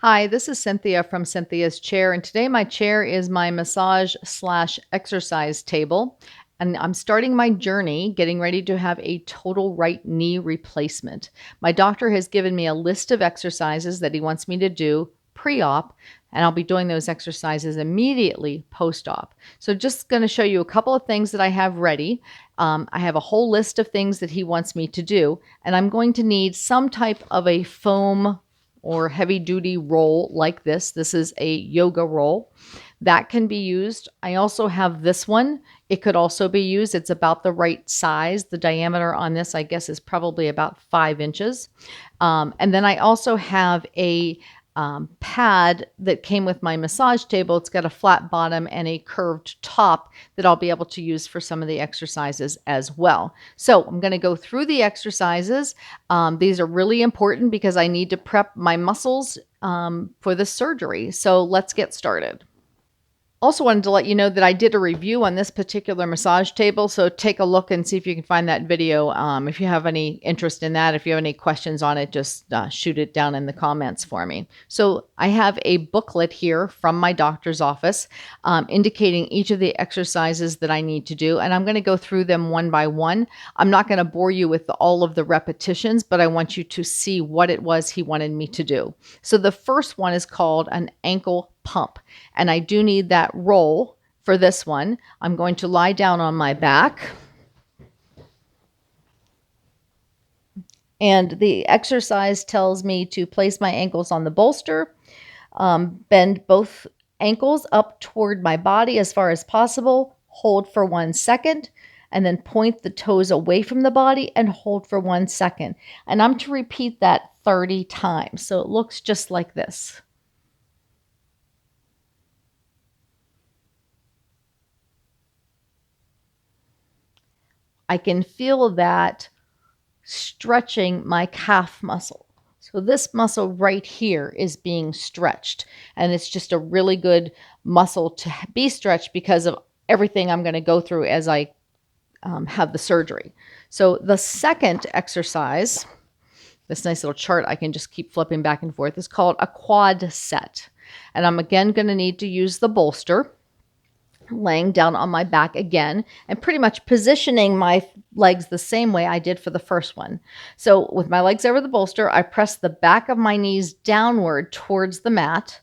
Hi, this is Cynthia from Cynthia's Chair, and today my chair is my massage slash exercise table. And I'm starting my journey getting ready to have a total right knee replacement. My doctor has given me a list of exercises that he wants me to do pre-op, and I'll be doing those exercises immediately post-op. So just going to show you a couple of things that I have ready. I have a whole list of things that he wants me to do, and I'm going to need some type of a foam or heavy duty roll like this. This is a yoga roll that can be used. I also have this one. It could also be used. It's about the right size. The diameter on this, I guess, is probably about 5 inches. And then I also have a pad that came with my massage table. It's got a flat bottom and a curved top that I'll be able to use for some of the exercises as well. So I'm going to go through the exercises. These are really important because I need to prep my muscles for the surgery. So let's get started. Also wanted to let you know that I did a review on this particular massage table, so take a look and see if you can find that video. If you have any interest in that, if you have any questions on it, just shoot it down in the comments for me. So I have a booklet here from my doctor's office indicating each of the exercises that I need to do, and I'm going to go through them one by one. I'm not going to bore you with all of the repetitions, but I want you to see what it was he wanted me to do. So the first one is called an ankle pump, and I do need that roll for this one. I'm going to lie down on my back, and the exercise tells me to place my ankles on the bolster, bend both ankles up toward my body as far as possible, hold for 1 second, and then point the toes away from the body and hold for 1 second. And I'm to repeat that 30 times. So it looks just like this. I can feel that stretching my calf muscle. So this muscle right here is being stretched, and it's just a really good muscle to be stretched because of everything I'm going to go through as I have the surgery. So the second exercise, this nice little chart I can just keep flipping back and forth, is called a quad set. And I'm again going to need to use the bolster, laying down on my back again and pretty much positioning my legs the same way I did for the first one. So with my legs over the bolster, I press the back of my knees downward towards the mat,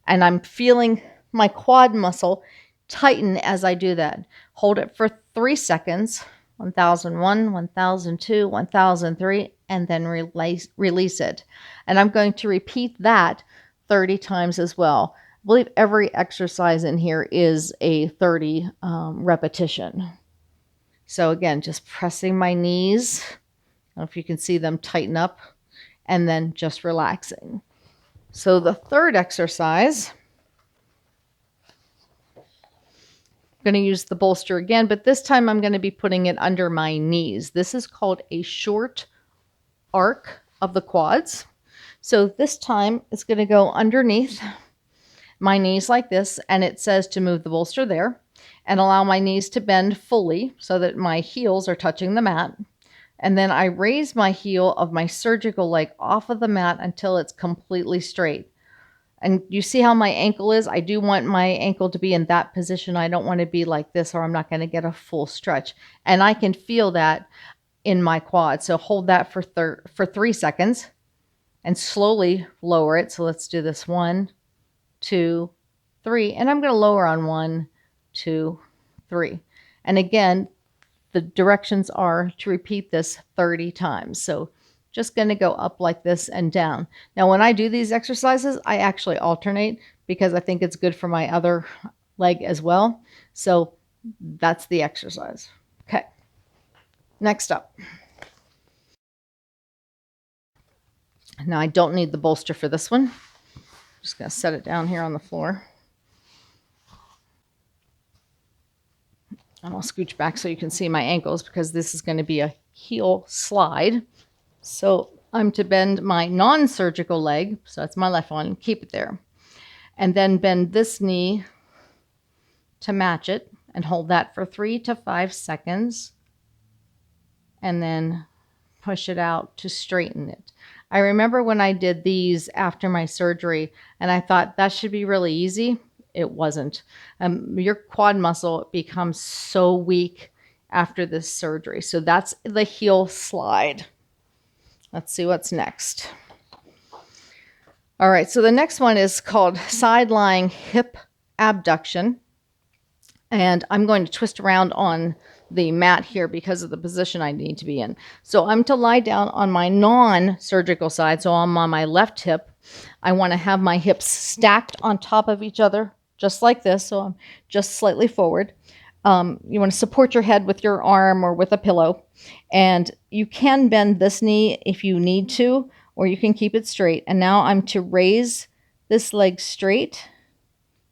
and I'm feeling my quad muscle tighten as I do that. Hold it for 3 seconds, 1001, 1002, 1003, and then release it. And I'm going to repeat that 30 times as well. I believe every exercise in here is a 30 repetition. So again, just pressing my knees. I don't know if you can see them tighten up, and then just relaxing. So the third exercise, I'm going to use the bolster again, but this time I'm going to be putting it under my knees. This is called a short arc of the quads. So this time it's going to go underneath my knees like this, and it says to move the bolster there and allow my knees to bend fully so that my heels are touching the mat. And then I raise my heel of my surgical leg off of the mat until it's completely straight. And you see how my ankle is? I do want my ankle to be in that position. I don't want to be like this, or I'm not going to get a full stretch. And I can feel that in my quad. So hold that for 3 seconds and slowly lower it. So let's do this 1, 2, 3, and I'm going to lower on 1, 2, 3. And again, the directions are to repeat this 30 times. So just going to go up like this and down. Now, when I do these exercises, I actually alternate because I think it's good for my other leg as well. So that's the exercise. Okay. Next up. Now, I don't need the bolster for this one. Just going to set it down here on the floor. And I'll scooch back so you can see my ankles because this is going to be a heel slide. So I'm to bend my non-surgical leg, so that's my left one, keep it there. And then bend this knee to match it and hold that for 3 to 5 seconds. And then push it out to straighten it. I remember when I did these after my surgery, and I thought that should be really easy. It wasn't. Your quad muscle becomes so weak after this surgery. So that's the heel slide. Let's see what's next. All right, so the next one is called side lying hip abduction. And I'm going to twist around on the mat here because of the position I need to be in. So I'm to lie down on my non-surgical side. So I'm on my left hip. I want to have my hips stacked on top of each other, just like this. So I'm just slightly forward. You want to support your head with your arm or with a pillow. And you can bend this knee if you need to, or you can keep it straight. And now I'm to raise this leg straight,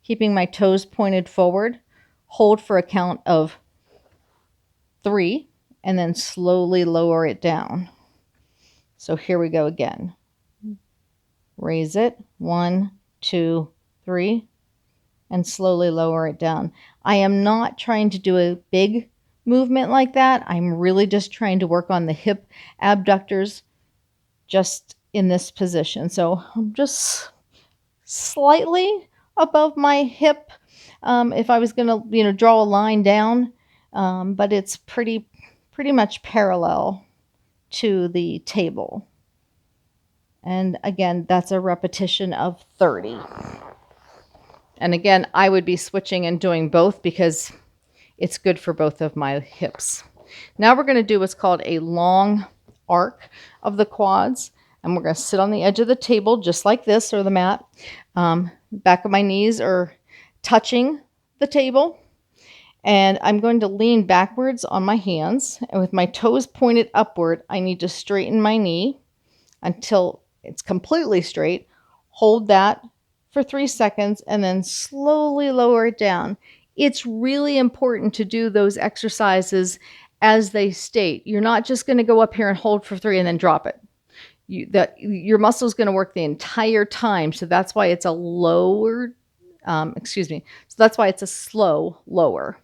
keeping my toes pointed forward. Hold for a count of 3, and then slowly lower it down. So here we go again. Raise it, 1, 2, 3, and slowly lower it down. I am not trying to do a big movement like that. I'm really just trying to work on the hip abductors just in this position. So I'm just slightly above my hip. If I was going to, draw a line down, but it's pretty much parallel to the table. And again, that's a repetition of 30. And again, I would be switching and doing both because it's good for both of my hips. Now we're going to do what's called a long arc of the quads. And we're going to sit on the edge of the table just like this, or the mat. Back of my knees are touching the table, and I'm going to lean backwards on my hands, and with my toes pointed upward, I need to straighten my knee until it's completely straight. Hold that for 3 seconds and then slowly lower it down. It's really important to do those exercises as they state. You're not just going to go up here and hold for 3 and then drop it. Your muscle is going to work the entire time. So that's why it's a lower, So that's why it's a slow lower.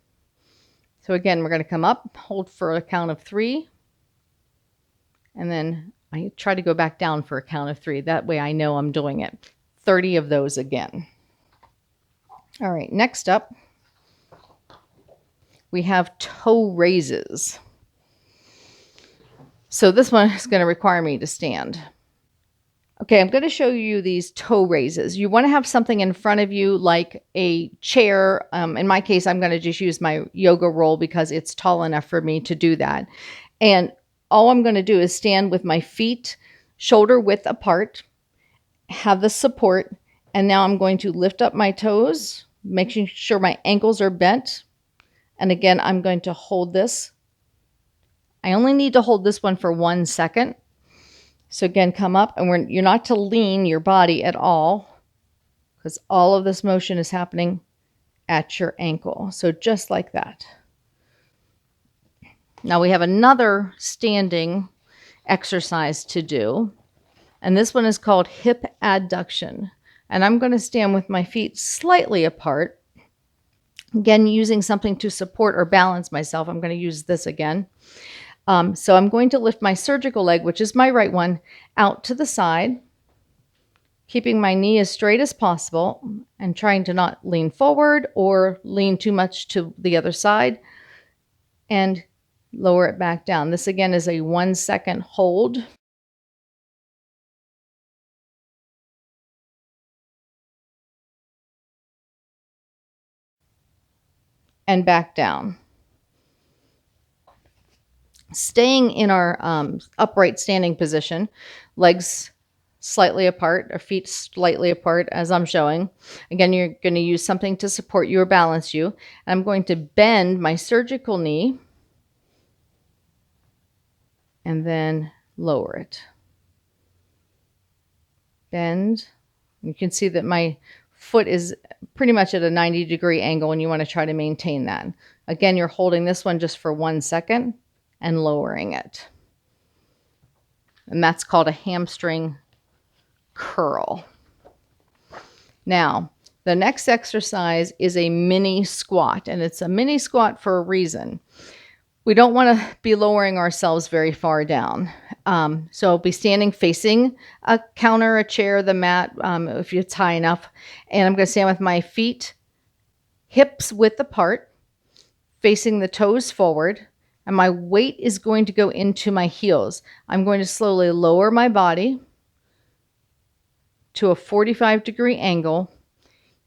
So again, we're going to come up, hold for a count of 3. And then I try to go back down for a count of 3. That way I know I'm doing it. 30 of those again. All right, next up, we have toe raises. So this one is going to require me to stand. Okay, I'm going to show you these toe raises. You want to have something in front of you like a chair. In my case, I'm going to just use my yoga roll because it's tall enough for me to do that. And all I'm going to do is stand with my feet shoulder width apart, have the support, and now I'm going to lift up my toes, making sure my ankles are bent. And again, I'm going to hold this. I only need to hold this one for 1 second. So again, come up, and you're not to lean your body at all because all of this motion is happening at your ankle. So just like that. Now we have another standing exercise to do, and this one is called hip adduction. And I'm going to stand with my feet slightly apart. Again, using something to support or balance myself. I'm going to use this again. So I'm going to lift my surgical leg, which is my right one, out to the side, keeping my knee as straight as possible and trying to not lean forward or lean too much to the other side, and lower it back down. This again is a 1 second hold. And back down. Staying in our upright standing position, legs slightly apart, or feet slightly apart as I'm showing. Again, you're going to use something to support you or balance you. And I'm going to bend my surgical knee and then lower it. Bend. You can see that my foot is pretty much at a 90-degree angle, and you want to try to maintain that. Again, you're holding this one just for 1 second and lowering it. And that's called a hamstring curl. Now, the next exercise is a mini squat, and it's a mini squat for a reason. We don't want to be lowering ourselves very far down. So I'll be standing facing a counter, a chair, the mat, if it's high enough. And I'm going to stand with my feet hips width apart, facing the toes forward, and my weight is going to go into my heels. I'm going to slowly lower my body to a 45-degree angle,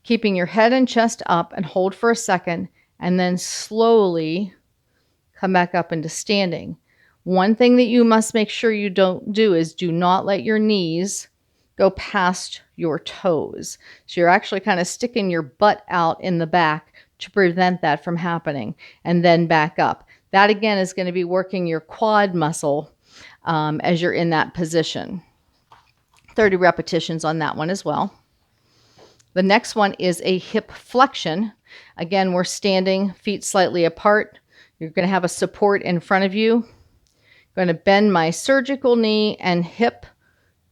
keeping your head and chest up, and hold for a second, and then slowly come back up into standing. One thing that you must make sure you don't do is do not let your knees go past your toes. So you're actually kind of sticking your butt out in the back to prevent that from happening, and then back up. That again is going to be working your quad muscle as you're in that position. 30 repetitions on that one as well. The next one is a hip flexion. Again, we're standing, feet slightly apart. You're going to have a support in front of you. I'm going to bend my surgical knee and hip,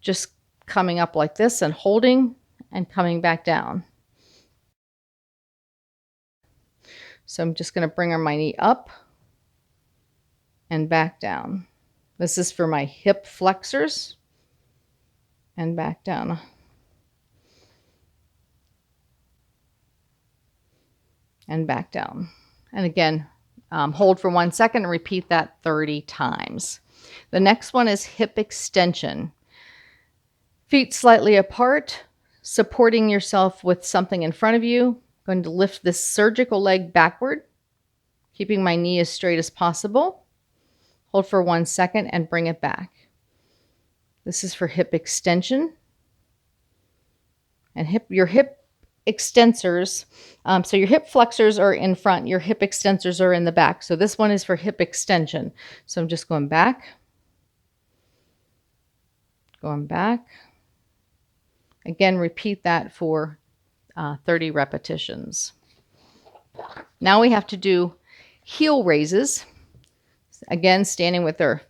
just coming up like this and holding and coming back down. So I'm just going to bring my knee up and back down. This is for my hip flexors, and back down. And back down. And again, hold for 1 second and repeat that 30 times. The next one is hip extension. Feet slightly apart, supporting yourself with something in front of you. Going to lift this surgical leg backward, keeping my knee as straight as possible. Hold for 1 second and bring it back. This is for hip extension. And your hip extensors, so your hip flexors are in front, your hip extensors are in the back. So this one is for hip extension. So I'm just going back, Again, repeat that for 30 repetitions. Now we have to do heel raises. Again, standing with our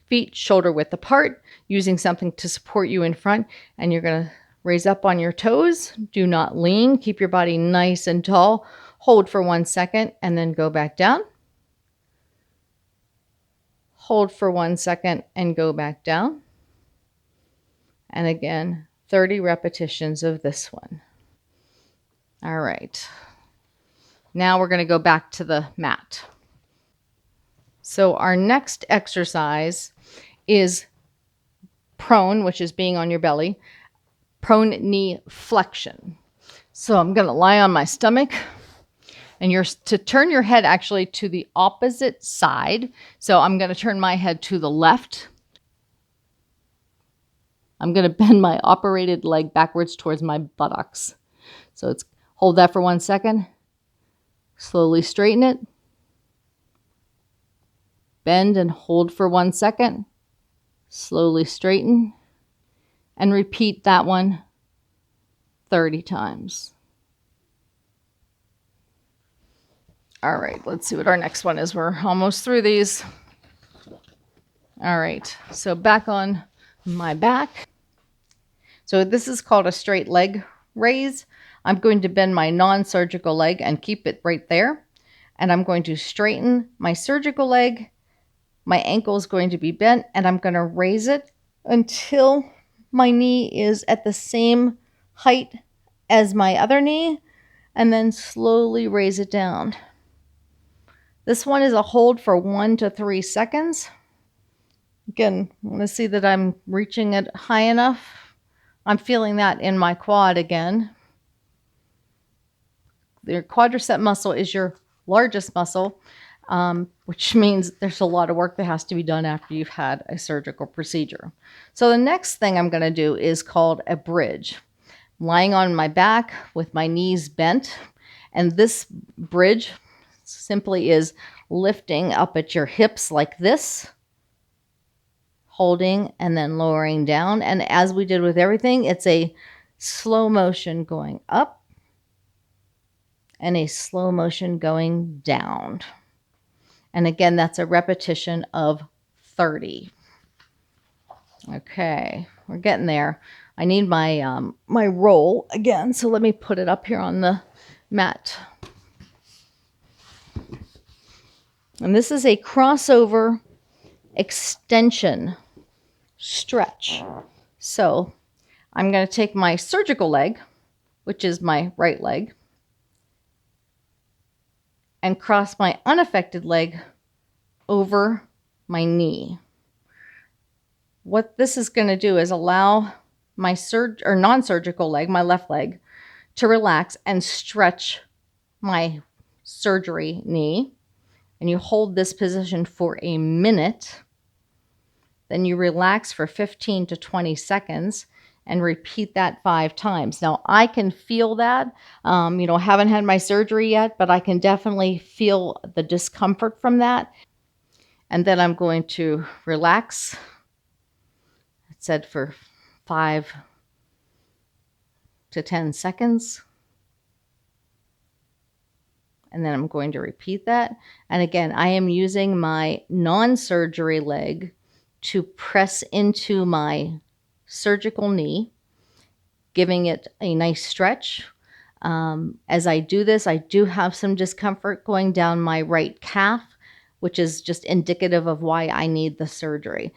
feet shoulder width apart, using something to support you in front, and you're going to raise up on your toes. Do not lean. Keep your body nice and tall. Hold for 1 second and then go back down. Hold for 1 second and go back down. And again, 30 repetitions of this one. All right. Now we're going to go back to the mat. So our next exercise is prone, which is being on your belly. Prone knee flexion. So I'm going to lie on my stomach, and you're to turn your head actually to the opposite side. So I'm going to turn my head to the left. I'm going to bend my operated leg backwards towards my buttocks. So it's hold that for 1 second. Slowly straighten it. Bend and hold for 1 second. Slowly straighten. And repeat that one 30 times. All right, let's see what our next one is. We're almost through these. All right, so back on my back. So this is called a straight leg raise. I'm going to bend my non-surgical leg and keep it right there. And I'm going to straighten my surgical leg. My ankle is going to be bent, and I'm going to raise it until my knee is at the same height as my other knee, and then slowly raise it down. This one is a hold for 1 to 3 seconds. Again, I want to see that I'm reaching it high enough. I'm feeling that in my quad again. Your quadricep muscle is your largest muscle, which means there's a lot of work that has to be done after you've had a surgical procedure. So the next thing I'm going to do is called a bridge. I'm lying on my back with my knees bent, and this bridge simply is lifting up at your hips like this, holding and then lowering down. And as we did with everything, it's a slow motion going up and a slow motion going down. And again, that's a repetition of 30. Okay, we're getting there. I need my my roll again, so let me put it up here on the mat. And this is a crossover extension stretch. So I'm going to take my surgical leg, which is my right leg, and cross my unaffected leg over my knee. What this is going to do is allow my non-surgical leg, my left leg, to relax and stretch my surgery knee. And you hold this position for a minute. Then you relax for 15 to 20 seconds and repeat that 5 times. Now, I can feel that. Haven't had my surgery yet, but I can definitely feel the discomfort from that. And then I'm going to relax. It said for 5 to 10 seconds. And then I'm going to repeat that. And again, I am using my non-surgery leg to press into my surgical knee, giving it a nice stretch. As I do this, I do have some discomfort going down my right calf, which is just indicative of why I need the surgery.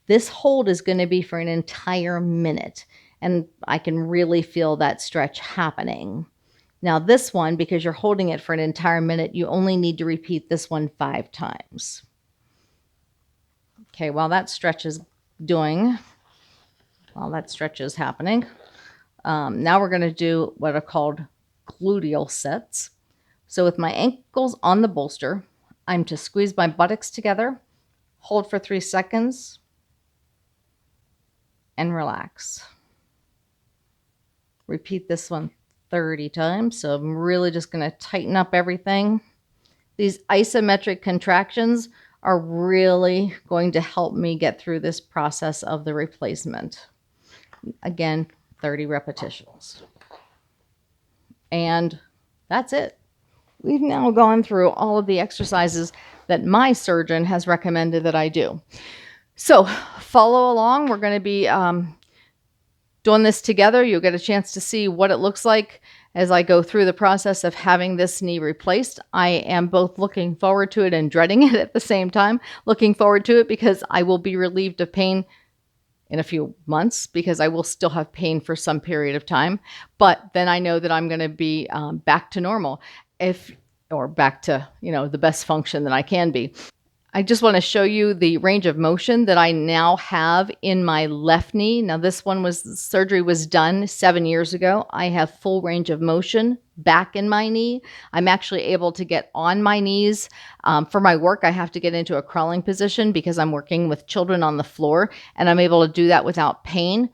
This hold is going to be for an entire minute, and I can really feel that stretch happening. Now this one, because you're holding it for an entire minute, you only need to repeat this one 5 times. Okay, while that stretch is happening, now we're going to do what are called gluteal sets. So with my ankles on the bolster, I'm to squeeze my buttocks together, hold for 3 seconds, and relax. Repeat this one 30 times. So I'm really just going to tighten up everything. These isometric contractions are really going to help me get through this process of the replacement. Again, 30 repetitions. And that's it. We've now gone through all of the exercises that my surgeon has recommended that I do. So follow along. We're going to be doing this together. You'll get a chance to see what it looks like as I go through the process of having this knee replaced. I am both looking forward to it and dreading it at the same time. Looking forward to it because I will be relieved of pain in a few months, because I will still have pain for some period of time. But then I know that I'm going to be back to normal, or back to, the best function that I can be. I just want to show you the range of motion that I now have in my left knee. Now surgery was done 7 years ago. I have full range of motion back in my knee. I'm actually able to get on my knees. For my work, I have to get into a crawling position because I'm working with children on the floor, and I'm able to do that without pain.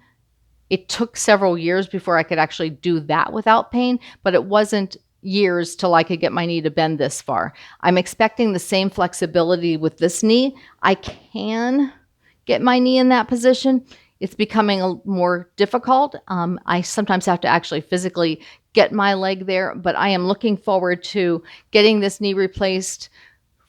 It took several years before I could actually do that without pain, but it wasn't years till I could get my knee to bend this far. I'm expecting the same flexibility with this knee. I can get my knee in that position. It's becoming more difficult. I sometimes have to actually physically get my leg there, but I am looking forward to getting this knee replaced,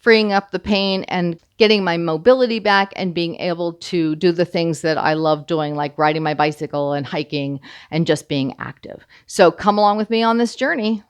freeing up the pain, and getting my mobility back and being able to do the things that I love doing, like riding my bicycle and hiking and just being active. So come along with me on this journey.